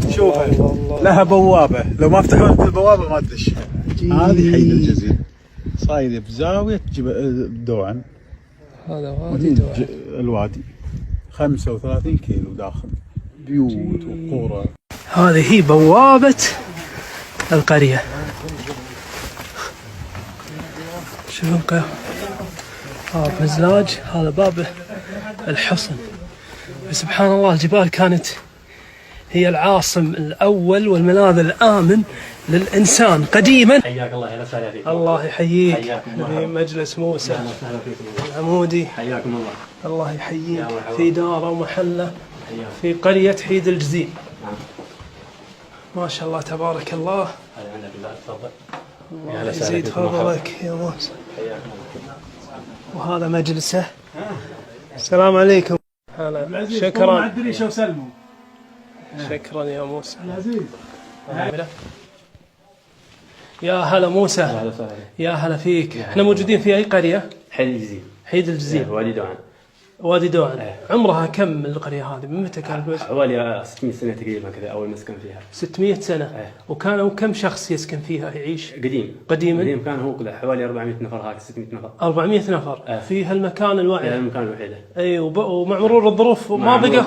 شوفها لها بوابة، لو ما فتحوا لك البوابة ما تدش. هذه حي الجزيرة صايدة بزاوية دوعن. هذا وادي دوعن. الوادي 35 كيلو داخل بيوت وقرى. هذه هي بوابة القرية. شوفوا باب مزلاج، هذا باب الحصن. سبحان الله، الجبال كانت هي العاصم الأول والملاذ الآمن للإنسان قديما. حياك الله، اهلا وسهلا فيك. الله يحييك. حياكم الله. في مجلس موسى اهلا وسهلا فيكم. العمودي. حياكم الله. الله يحييك. يا مرحبا. في دار ومحلة في قرية حيد الجزيل. ما شاء الله تبارك الله. هذا عندك الله، تفضل. الله يزيد فضلك يا موسى. حياكم الله. وهذا مجلسه. السلام عليكم. هلا، شكرا. شكرا يا موسى. يا هلا موسى. اهلا وسهلا. يا هلا فيك. احنا موجودين في اي قرية؟ حي الجزيرة. حيد الجزيل. وادي دوعن. وادي دوعن. عمرها كم القرية هذه؟ من متى كانت موجودة؟ حوالي 600 سنة تقريبا كذا أول مسكن فيها. 600 سنة. وكانوا كم شخص يسكن فيها يعيش؟ قديما قديما كان هو كذا حوالي 400 نفر، هاك 600 نفر. 400 نفر في هالمكان الواحد. في المكان الوحيد. اي ومع مرور الظروف ما بقى